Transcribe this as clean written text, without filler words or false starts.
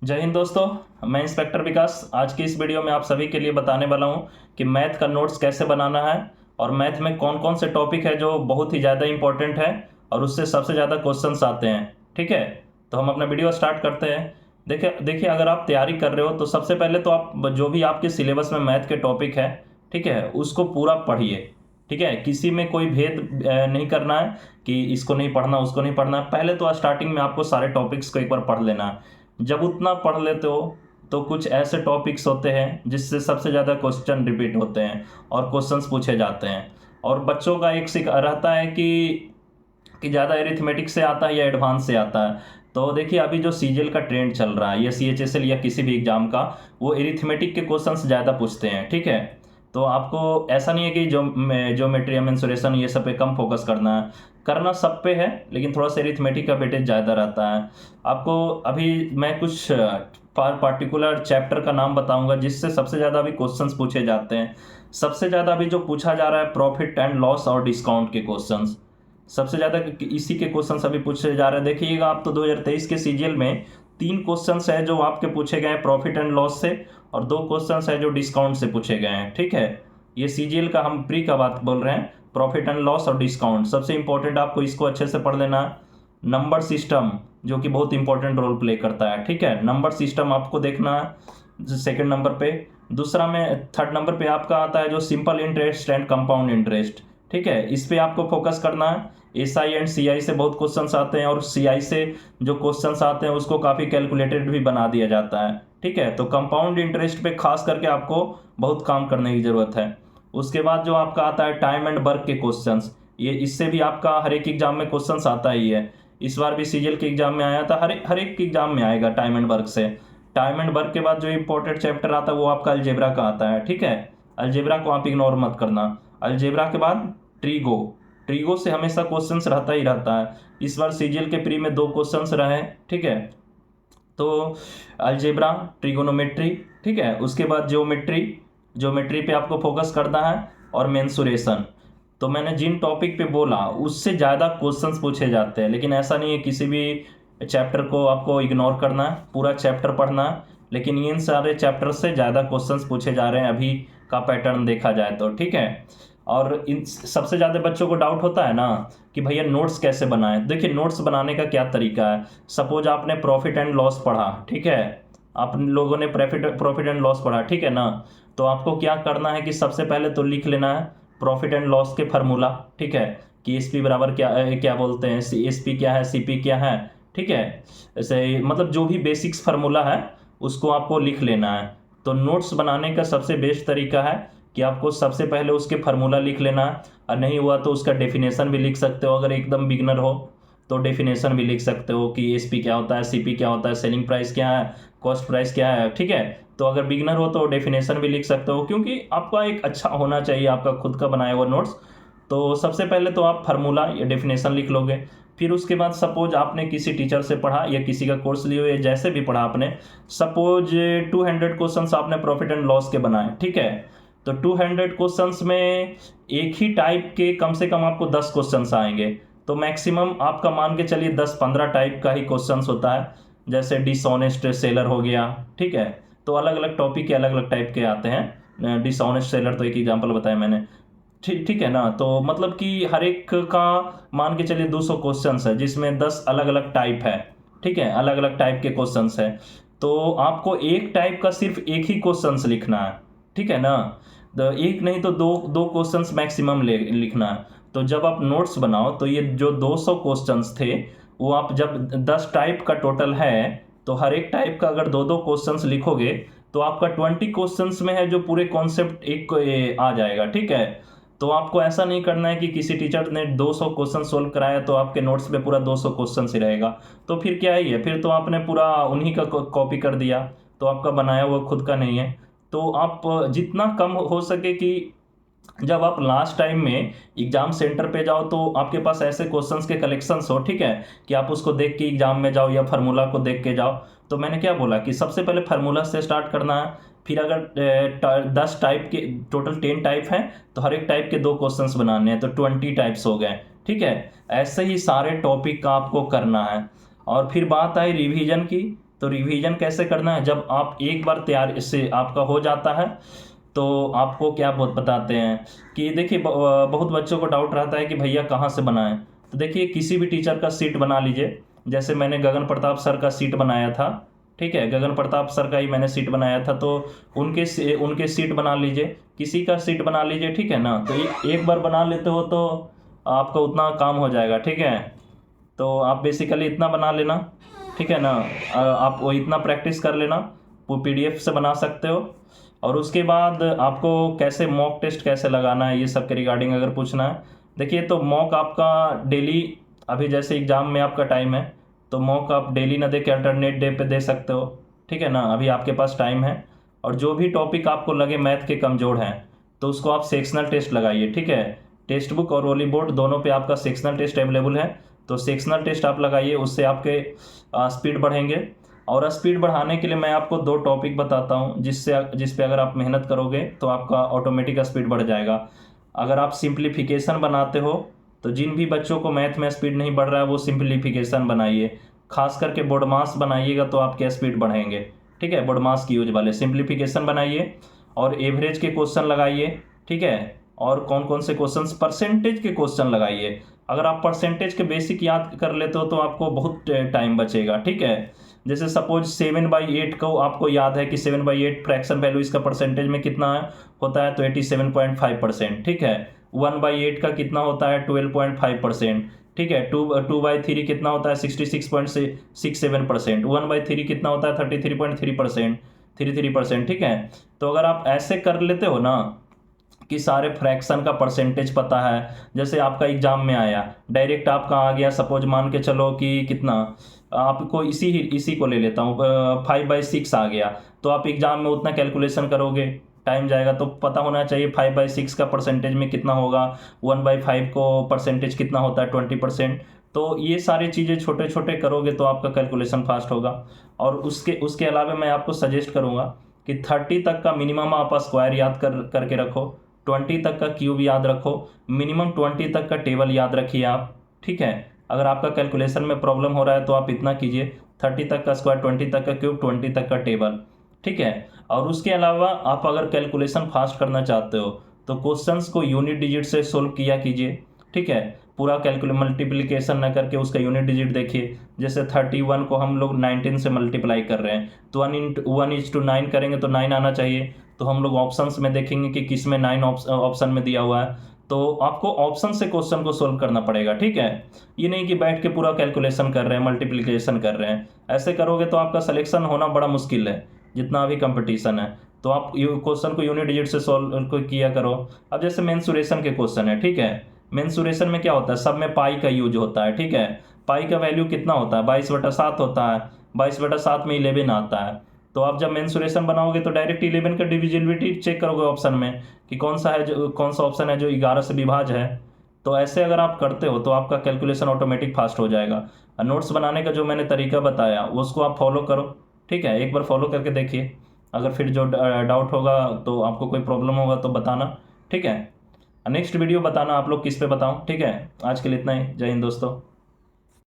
जय हिंद दोस्तों, मैं इंस्पेक्टर विकास आज की इस वीडियो में आप सभी के लिए बताने वाला हूं कि मैथ का नोट्स कैसे बनाना है और मैथ में कौन कौन से टॉपिक है जो बहुत ही ज़्यादा इंपॉर्टेंट है और उससे सबसे ज़्यादा क्वेश्चंस आते हैं। ठीक है, तो हम अपना वीडियो स्टार्ट करते हैं। देखिए देखिए, अगर आप तैयारी कर रहे हो तो सबसे पहले तो आप जो भी आपके सिलेबस में मैथ के टॉपिक है, ठीक है, उसको पूरा पढ़िए। ठीक है, किसी में कोई भेद नहीं करना है कि इसको नहीं पढ़ना उसको नहीं पढ़ना। पहले तो स्टार्टिंग में आपको सारे टॉपिक्स को एक बार पढ़ लेना है। जब उतना पढ़ लेते हो तो कुछ ऐसे टॉपिक्स होते हैं जिससे सबसे ज़्यादा क्वेश्चन रिपीट होते हैं और क्वेश्चंस पूछे जाते हैं। और बच्चों का एक सिक रहता है कि ज़्यादा एरिथमेटिक से आता है या एडवांस से आता है। तो देखिए, अभी जो सीजीएल का ट्रेंड चल रहा है या सीएचएसएल या किसी भी एग्जाम का, वो एरिथमेटिक के क्वेश्चंस ज़्यादा पूछते हैं। ठीक है, तो आपको ऐसा नहीं है कि ज्योमेट्री या मेंसुरेशन ये सब पे कम फोकस करना है, करना सब पे है, लेकिन थोड़ा सा एरिथमेटिक का वेटेज ज़्यादा रहता है। आपको अभी मैं कुछ पार्टिकुलर चैप्टर का नाम बताऊंगा जिससे सबसे ज़्यादा अभी क्वेश्चंस पूछे जाते हैं। सबसे ज़्यादा अभी जो पूछा जा रहा है प्रॉफिट एंड लॉस और डिस्काउंट के क्वेश्चंस, सबसे ज़्यादा इसी के क्वेश्चंस अभी पूछे जा रहे हैं। देखिएगा आप, तो 2023 के सीजीएल में 3 क्वेश्चंस है जो आपके पूछे गए हैं प्रॉफिट एंड लॉस से, और 2 क्वेश्चंस है जो डिस्काउंट से पूछे गए हैं। ठीक है, ये सीजीएल का हम प्री का बात बोल रहे हैं, प्रॉफिट एंड लॉस और डिस्काउंट। सबसे इंपॉर्टेंट आपको इसको अच्छे से पढ़ लेना है। नंबर सिस्टम जो कि बहुत इंपॉर्टेंट रोल प्ले करता है। ठीक है, नंबर सिस्टम आपको देखना है सेकंड नंबर पे। दूसरा में थर्ड नंबर पे आपका आता है जो simple interest and compound interest. ठीक है, इस पे आपको फोकस करना है। एसआई एंड सीआई से बहुत क्वेश्चंस आते हैं और सीआई से जो क्वेश्चंस आते हैं उसको काफ़ी कैलकुलेटेड भी बना दिया जाता है। ठीक है, तो कंपाउंड इंटरेस्ट पे खास करके आपको बहुत काम करने की ज़रूरत है। उसके बाद जो आपका आता है टाइम एंड वर्क के क्वेश्चंस, ये इससे भी आपका हर एक एग्जाम में क्वेश्चंस आता ही है। इस बार भी सीजीएल के एग्जाम में आया था, हर एक एग्जाम में आएगा टाइम एंड वर्क से। टाइम एंड वर्क के बाद जो इंपॉर्टेंट चैप्टर आता है वो आपका अलजेब्रा का आता है। ठीक है, अलजेब्रा को आप इग्नोर मत करना। अलजेब्रा के बाद ट्रीगो, ट्रीगो से हमेशा क्वेश्चंस रहता ही रहता है। इस बार सीजीएल के प्री में 2 क्वेश्चंस रहे। ठीक है, तो अलजेब्रा, ट्रिगोनोमेट्री। ठीक है, उसके बाद ज्योमेट्री, ज्योमेट्री पे आपको फोकस करना है, और मेंसुरेशन। तो मैंने जिन टॉपिक पे बोला उससे ज़्यादा क्वेश्चंस पूछे जाते हैं, लेकिन ऐसा नहीं है किसी भी चैप्टर को आपको इग्नोर करना है, पूरा चैप्टर पढ़ना है। लेकिन इन सारे चैप्टर से ज़्यादा क्वेश्चंस पूछे जा रहे हैं अभी का पैटर्न देखा जाए तो। ठीक है, और इन सबसे ज़्यादा बच्चों को डाउट होता है ना कि भैया नोट्स कैसे बनाएं। देखिए, नोट्स बनाने का क्या तरीका है। सपोज आपने प्रॉफिट एंड लॉस पढ़ा, ठीक है, आप लोगों ने प्रॉफिट एंड लॉस पढ़ा, ठीक है ना। तो आपको क्या करना है कि सबसे पहले तो लिख लेना है प्रॉफिट एंड लॉस के फार्मूला। ठीक है, कि एस पी बराबर क्या क्या बोलते हैं, एस पी क्या है, सी पी क्या है। ठीक है, ऐसे मतलब जो भी बेसिक्स फार्मूला है उसको आपको लिख लेना है। तो नोट्स बनाने का सबसे बेस्ट तरीका है कि आपको सबसे पहले उसके फार्मूला लिख लेना है, और नहीं हुआ तो उसका डेफिनेशन भी लिख सकते हो। अगर एकदम बिगनर हो तो डेफिनेशन भी लिख सकते हो कि एस पी क्या होता है, सी पी क्या होता है, सेलिंग प्राइस क्या है, कॉस्ट प्राइस क्या है। ठीक है, तो अगर बिगनर हो तो डेफिनेशन भी लिख सकते हो, क्योंकि आपका एक अच्छा होना चाहिए आपका खुद का बनाया हुआ नोट्स। तो सबसे पहले तो आप फार्मूला या डेफिनेशन लिख लोगे। फिर उसके बाद सपोज आपने किसी टीचर से पढ़ा या किसी का कोर्स लिए या जैसे भी पढ़ा आपने, सपोज 200 क्वेश्चंस आपने प्रॉफिट एंड लॉस के बनाए। ठीक है, तो 200 क्वेश्चंस में एक ही टाइप के कम से कम आपको 10 क्वेश्चंस आएंगे। तो मैक्सिमम आपका मान के चलिए 10-15 टाइप का ही क्वेश्चंस होता है, जैसे डिसऑनेस्ट सेलर हो गया। ठीक है, तो अलग अलग टॉपिक के अलग अलग टाइप के आते हैं। डिसऑनेस्ट सेलर तो एक एग्जांपल बताया मैंने। ठीक ठीक है ना, तो मतलब कि हर एक का मान के चलिए 200 क्वेश्चंस है जिसमें 10 अलग अलग टाइप है। ठीक है, अलग अलग टाइप के क्वेश्चंस है। तो आपको एक टाइप का सिर्फ एक ही क्वेश्चंस लिखना है। ठीक है ना, तो एक नहीं तो दो दो क्वेश्चंस मैक्सिमम लिखना है। तो जब आप नोट्स बनाओ तो ये जो 200 क्वेश्चंस थे, वो आप जब 10 टाइप का टोटल है, तो हर एक टाइप का अगर दो दो क्वेश्चंस लिखोगे तो आपका 20 क्वेश्चंस में है जो पूरे कॉन्सेप्ट एक को ये आ जाएगा। ठीक है, तो आपको ऐसा नहीं करना है कि किसी टीचर ने 200 क्वेश्चन सोल्व कराया तो आपके नोट्स में पूरा 200 क्वेश्चन ही रहेगा। तो फिर क्या ही है, फिर तो आपने पूरा उन्हीं का कॉपी कर दिया, तो आपका बनाया हुआ खुद का नहीं है। तो आप जितना कम हो सके कि जब आप लास्ट टाइम में एग्जाम सेंटर पे जाओ तो आपके पास ऐसे क्वेश्चंस के कलेक्शंस हो, ठीक है, कि आप उसको देख के एग्जाम में जाओ या फार्मूला को देख के जाओ। तो मैंने क्या बोला कि सबसे पहले फार्मूला से स्टार्ट करना है। फिर अगर 10 टाइप के, टोटल 10 टाइप हैं, तो हर एक टाइप के 2 क्वेश्चंस बनाने हैं, तो 20 टाइप्स हो गए। ठीक है, ऐसे ही सारे टॉपिक का आपको करना है। और फिर बात आई रिवीजन की, तो रिवीजन कैसे करना है, जब आप एक बार तैयार इससे आपका हो जाता है तो आपको क्या बहुत बताते हैं कि देखिए बहुत बच्चों को डाउट रहता है कि भैया कहाँ से बनाएं। तो देखिए किसी भी टीचर का सीट बना लीजिए, जैसे मैंने गगन प्रताप सर का सीट बनाया था, ठीक है, गगन प्रताप सर का ही मैंने सीट बनाया था, तो उनके सीट बना लीजिए, किसी का सीट बना लीजिए, ठीक है ना। तो एक बार बना लेते हो तो आपका उतना काम हो जाएगा, ठीक है। तो आप बेसिकली इतना बना लेना, ठीक है ना। आप वो इतना प्रैक्टिस कर लेना, वो पीडीएफ से बना सकते हो। और उसके बाद आपको कैसे मॉक टेस्ट कैसे लगाना है, ये सब के रिगार्डिंग अगर पूछना है, देखिए तो मॉक आपका डेली, अभी जैसे एग्जाम में आपका टाइम है तो मॉक आप डेली ना दे के अल्टरनेट डे पे दे सकते हो, ठीक है ना। अभी आपके पास टाइम है, और जो भी टॉपिक आपको लगे मैथ के कमजोर हैं तो उसको आप सेक्शनल टेस्ट लगाइए, ठीक है। टेक्स्ट बुक और रोली बोर्ड दोनों पे आपका सेक्शनल टेस्ट अवेलेबल है, तो सेक्शनल टेस्ट आप लगाइए, उससे आपके स्पीड बढ़ेंगे। और स्पीड बढ़ाने के लिए मैं आपको 2 टॉपिक बताता हूँ जिस पे अगर आप मेहनत करोगे तो आपका ऑटोमेटिक स्पीड बढ़ जाएगा। अगर आप सिंप्लीफिकेशन बनाते हो तो जिन भी बच्चों को मैथ में स्पीड नहीं बढ़ रहा है वो सिंप्लीफिकेशन बनाइए, खास करके बोर्डमास बनाइएगा तो आपके स्पीड बढ़ेंगे, ठीक है। बोर्डमास की यूज वाले सिंप्लीफिकेशन बनाइए और एवरेज के क्वेश्चन लगाइए, ठीक है। और कौन कौन से क्वेश्चन, परसेंटेज के क्वेश्चन लगाइए। अगर आप परसेंटेज के बेसिक याद कर लेते हो तो आपको बहुत टाइम बचेगा, ठीक है। जैसे सपोज 7/8 को आपको याद है कि 7/8 फ्रैक्शन वैल्यू इसका परसेंटेज में कितना है होता है, तो 87.5%, ठीक है। 1/8 का कितना होता है, 12.5%, ठीक है। 2/3 कितना होता है, 66.67%। 1/3 कितना होता है, 33.3%, ठीक है। तो अगर आप ऐसे कर लेते हो ना कि सारे फ्रैक्शन का परसेंटेज पता है, जैसे आपका एग्जाम में आया डायरेक्ट आपका आ गया, सपोज मान के चलो कि कितना, आपको इसी को ले लेता हूँ, 5/6 आ गया, तो आप एग्जाम में उतना कैलकुलेशन करोगे, टाइम जाएगा। तो पता होना चाहिए 5/6 का परसेंटेज में कितना होगा, 1/5 को परसेंटेज कितना होता है, 20%। तो ये सारी चीज़ें छोटे छोटे करोगे तो आपका कैलकुलेशन फास्ट होगा। और उसके अलावा मैं आपको सजेस्ट करूँगा कि 30 तक का मिनिमम आप स्क्वायर याद करके रखो, 20 तक का क्यूब याद रखो, मिनिमम 20 तक का टेबल याद रखिए आप, ठीक है। अगर आपका कैलकुलेशन में प्रॉब्लम हो रहा है तो आप इतना कीजिए, 30 तक का स्क्वायर, 20 तक का क्यूब, 20 तक का टेबल, ठीक है। और उसके अलावा आप अगर कैलकुलेशन फास्ट करना चाहते हो तो क्वेश्चंस को यूनिट डिजिट से सोल्व किया कीजिए, ठीक है। पूरा कैलकुलेट मल्टीप्लिकेशन न करके उसका यूनिट डिजिट देखिए, जैसे 31 को हम लोग 19 से मल्टीप्लाई कर रहे हैं तो 1:9 करेंगे तो 9 आना चाहिए। तो हम लोग ऑप्शंस में देखेंगे कि किस में 9 ऑप्शन में दिया हुआ है, तो आपको ऑप्शन से क्वेश्चन को सोल्व करना पड़ेगा, ठीक है। ये नहीं कि बैठ के पूरा कैलकुलेशन कर रहे हैं, मल्टीप्लिकेशन कर रहे हैं, ऐसे करोगे तो आपका सिलेक्शन होना बड़ा मुश्किल है जितना भी कंपटीशन है। तो आप क्वेश्चन को यूनिट डिजिट से सोल्व किया करो। अब जैसे मेंसुरेशन के क्वेश्चन है, ठीक है। मेंसुरेशन में क्या होता है, सब में पाई का यूज होता है, ठीक है। पाई का वैल्यू कितना होता है, 22/7 होता है, 22/7 में 11 आता है। तो आप जब मेंसुरेशन बनाओगे तो डायरेक्ट 11 का डिविजिबिलिटी चेक करोगे ऑप्शन में कि कौन सा ऑप्शन है जो 11 से विभाज्य है। तो ऐसे अगर आप करते हो तो आपका कैलकुलेशन ऑटोमेटिक फास्ट हो जाएगा। नोट्स बनाने का जो मैंने तरीका बताया उसको आप फॉलो करो, ठीक है। एक बार फॉलो करके देखिए, अगर फिर जो डाउट होगा तो आपको कोई प्रॉब्लम होगा तो बताना, ठीक है। नेक्स्ट वीडियो बताना आप लोग किस पे बताऊं, ठीक है। आज के लिए इतना ही, जय हिंद दोस्तों।